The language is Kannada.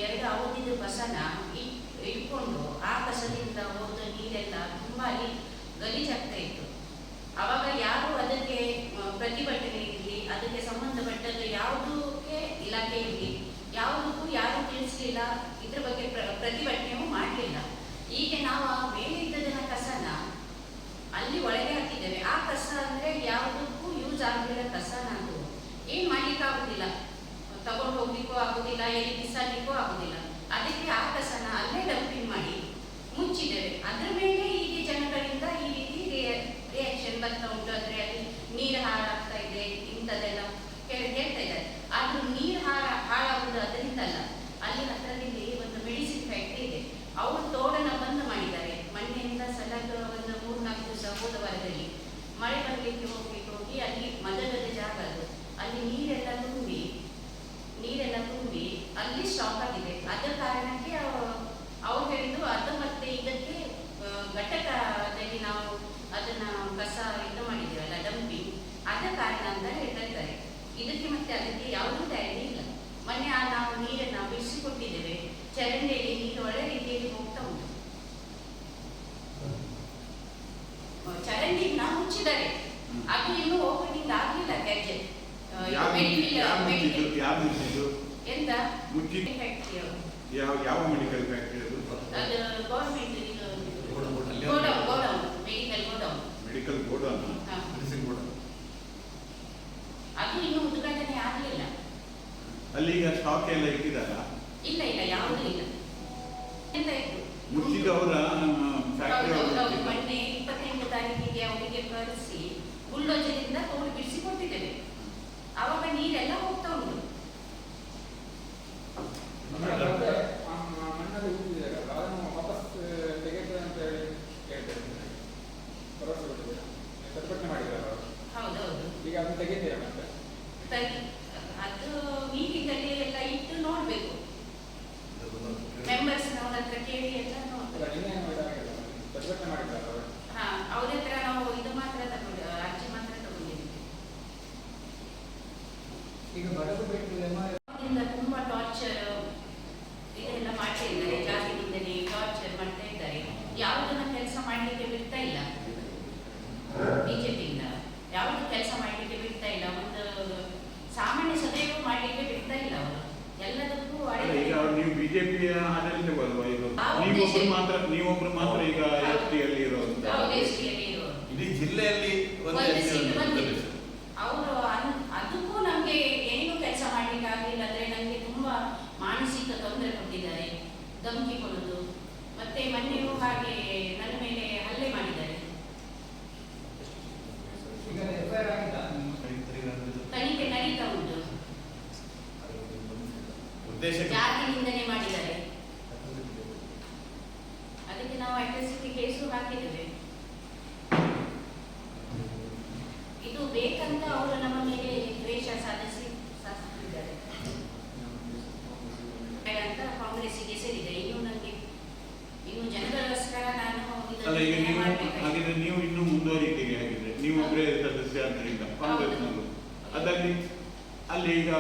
ಎರಡು ಅವಧಿದ ಕಸನ ಇಟ್ಕೊಂಡು ಆ ಕಸದಿಂದ ಹೋದ ನೀರೆಲ್ಲ ತುಂಬ ಅಲ್ಲಿ ಗಲೀಜಾಗ್ತಾ ಇತ್ತು. ಆವಾಗ ಯಾರು ಅದಕ್ಕೆ ಪ್ರತಿಭಟನೆ ಇರಲಿ, ಅದಕ್ಕೆ ಸಂಬಂಧಪಟ್ಟದ ಯಾವುದಕ್ಕೆ ಇಲಾಖೆ ಇರಲಿ, ಯಾವುದಕ್ಕೂ ಯಾರು ತಿಳಿಸ್ಲಿಲ್ಲ, ಇದ್ರ ಬಗ್ಗೆ ಪ್ರತಿಭಟನೆಯೂ ಮಾಡಲಿಲ್ಲ. ಈಗ ನಾವು ಆ ಮೇಲೆ ಇದ್ದದನ್ನ ಕಸನ ಅಲ್ಲಿ ಒಳಗೆ ಹಾಕಿದ್ದೇವೆ. ಆ ಕಸ ಅಂದರೆ ಯಾವುದಕ್ಕೂ ಯೂಸ್ ಆಗಲಿಲ್ಲ ಕಸನ. ಅದು ಏನು ಮಾಡಲಿಕ್ಕಾಗೋದಿಲ್ಲ, ತಗೊಂಡು ಹೋಗ್ಲಿಕ್ಕೂ ಆಗೋದಿಲ್ಲ, ಎಲ್ಲಿ ಬಿಸಾಡಲಿಕ್ಕೂ ಆಗೋದಿಲ್ಲ. ಅದಕ್ಕೆ ಆ ಕಸನ ಅಲ್ಲೇ ಡಂಪಿಂಗ್ ಮಾಡಿ ಮುಚ್ಚಿದ್ದೇವೆ. ಅದರ ಮೇಲೆ ಈಗ ಜನಗಳಿಂದ ಈ ರೀತಿ ರಿಯಾಕ್ಷನ್ ಬರ್ತಾ ಉಂಟು. ಆದರೆ ಅಲ್ಲಿ ನೀರು ಹಾಳಾಗ್ತಾ ಇದೆ, ಇಂಥದ್ದೆಲ್ಲ ಹೇಳ್ತಾ ಇದ್ದಾರೆ. ಆದರೂ ನೀರು ಹಾಳಾಗುವುದು ಅದರಿಂದಲ್ಲ. ಅಲ್ಲಿ ಹತ್ತಿರದಲ್ಲಿ ಒಂದು ಮೆಡಿಸಿನ್ ಫ್ಯಾಕ್ಟ್ರಿ ಇದೆ, ಅವರು ತೋಡನ್ನು ಬಂದ್ ಮಾಡಿದ್ದಾರೆ. ಮೊನ್ನೆಯಿಂದ ಸಲದ ಒಂದು 3-4 ದಿವಸ ಹೋದ ವಾರದಲ್ಲಿ ಮಳೆ ಬರಲಿಕ್ಕೆ ಹೋಗಿ ಅಲ್ಲಿ ಮದಗದ ಜಾಗ ಅದು, ಅಲ್ಲಿ ನೀರೆಲ್ಲ ತುಂಬಿ ಅಲ್ಲಿ ಸ್ಟಾಕ್ ಆಗಿದೆ. ಅದರ ಕಾರಣಕ್ಕೆ ಅವ್ರು ಹೇಳಿದ್ರು ಅದು ಮತ್ತೆ ಇದಕ್ಕೆ ಘಟಕದಲ್ಲಿ ನಾವು ಅದನ್ನ ಕಸ ಇದು ಮಾಡಿದ್ದೇವಲ್ಲ ಡಂಪಿಂಗ್, ಅದರ ಕಾರಣ ಅಂತ ಹೇಳ್ತಾ ಇದ್ದಾರೆ. ಇದಕ್ಕೆ ಮತ್ತೆ ಅದಕ್ಕೆ ಯಾವುದೂ ತಯಾರಿ ಇಲ್ಲ. ಮೊನ್ನೆ ನಾವು ನೀರನ್ನು ಬಿಡಿಸಿಕೊಟ್ಟಿದ್ದೇವೆ, ಚರಂಡಿಯಲ್ಲಿ ನೀರು ಒಳ್ಳೆ ರೀತಿಯಲ್ಲಿ ಹೋಗ್ತಾ ಉಂಟು. ಚರಂಡಿನ ಮುಚ್ಚಿದ್ದಾರೆ, ಅದು ಇನ್ನೂ ಓಪನಿಂಗ್ ಆಗಲಿಲ್ಲ. ಗ್ಯಾಜೆಟ್ ಎಂತ ಫ್ಯಾಕ್ಟ್ರಿ, ಯಾವ ಮೆಡಿಕಲ್ ಫ್ಯಾಕ್ಟ್ರಿ ಅದು? ಅದು ಗೌರ್ಮೆಂಟ್ ಮೆಡಿಕಲ್ ಗೋಡೌನ್. ಅದು ಇನ್ನೂ ಉದ್ಘಾಟನೆ ಆಗಲಿಲ್ಲ. ಅಲ್ಲಿ ಈಗ ಸ್ಟಾಕ್ ಎಲ್ಲ ಇಟ್ಟಿದಾರ? ಇಲ್ಲ, ಯಾವುದೂ ಇಲ್ಲ. ಎಂತ ಇತ್ತು ಮುಚ್ಚಿದವರ ಫ್ಯಾಕ್ಟರಿ ಮೊನ್ನೆ 28 ತಾರೀಕಿಗೆ ಅವರಿಗೆ ಕರೆಸಿ ಬುಲ್ಡೋಜರಿಂದ ತೋಡಿ ಬಿಡಿಸಿಕೊಟ್ಟಿದ್ದೇವೆ. ಆವಾಗ ನೀರೆಲ್ಲ ಹೋಗ್ತಾ ಉಂಟು. ಹೌದೌದು, ಅದು ಮೀಟಿಂಗಲ್ಲಿ ಎಲ್ಲ ಇಟ್ಟು ನೋಡ್ಬೇಕು. ಮೆಂಬರ್ಸ್ನವ್ರ ಹತ್ರ ಕೇಳಿ ಎಲ್ಲ ಅವ್ರ ಹತ್ರ ನಾವು ಇದು ಮಾತ್ರ ಅರ್ಜಿ ಮಾತ್ರ ತಗೊಂಡಿದ್ದೀವಿ. ತುಂಬಾ ಟಾರ್ಚರ್ ಇದೆಲ್ಲ ಮಾಡ್ತಾ ಇದ್ದಾರೆ, ಜಾತಿ ನಿಂದನೆ ಟಾರ್ಚರ್ ಮಾಡ್ತಾ ಇದ್ದಾರೆ. ಯಾವುದನ್ನ ಕೆಲಸ ಮಾಡ್ಲಿಕ್ಕೆ ಬಿಡ್ತಾ ಇಲ್ಲ ಬಿಜೆಪಿಯಿಂದ, ಯಾವುದು ಕೆಲಸ ಮಾಡ್ಲಿಕ್ಕೆ ಬಿಡ್ತಾ ಇಲ್ಲ. ಒಂದು ಸಾಮಾನ್ಯ ಸಭೆಗೂ ಮಾಡ್ಲಿಕ್ಕೆ ಬಿಡ್ತಾ ಇಲ್ಲ ಅವರು. ಎಲ್ಲದಕ್ಕೂ ನೀವು ಬಿಜೆಪಿಯ ಆಡಳಿತ ಬರುವ ನೀವೊಬ್ರು ಮಾತ್ರ ಈಗ ಎಸ್ಟಿಯಲ್ಲಿ ಇರೋದು. ಇಡೀ ಜಿಲ್ಲೆಯಲ್ಲಿ ಅವರು ಅದಕ್ಕೂ ನಮ್ಗೆ ಏನು ಕೆಲಸ ಮಾಡ್ಲಿಕ್ಕೆ ಆಗಲಿಲ್ಲ. ಅಂದ್ರೆ ನಮ್ಗೆ ತುಂಬಾ ಮಾನಸಿಕ ತೊಂದರೆ ಕೊಟ್ಟಿದ್ದಾರೆ, ಧಮಕಿ ಕೊಡುದು. ಮತ್ತೆ ಮೊನ್ನೆಯೂ ಹಾಗೆ ನನ್ನ ಮೇಲೆ ಹಲ್ಲೆ ಮಾಡಿದ್ದಾರೆ. ತನಿಖೆ ನಡೀತಾ ಉಂಟು. ಜಾತಿ ನಿಂದನೆ ಮಾಡಿದ್ದಾರೆ, ಅದಕ್ಕೆ ನಾವು ಅಟ್ರಾಸಿಟಿ ಕೇಸು ಹಾಕಿದ್ದೇವೆ. ಇದು ಬೇಕಂತ ಅವರು ನಮ್ಮ ಮೇಲೆ ದ್ವೇಷ ಸಾಧಿಸಿದ್ದಾರೆ ಅಂತ ಕಾಂಗ್ರೆಸ್ಸಿಗೆ ಸೇರಿದೆ. ಇನ್ನು ಜನಗಳಿಗೋಸ್ಕರ ನಾನು ಹಾಗಿದ್ರೆ ನೀವು ಇನ್ನೂ ಮುಂದುವರಿತೀರಿ. ಹಾಗಿದ್ರೆ ನೀವು ಒಬ್ಬರೇ ಸದಸ್ಯ ಆದ್ದರಿಂದ ಕಾಂಗ್ರೆಸ್ನವರು. ಅದರಲ್ಲಿ ಅಲ್ಲಿ ಈಗ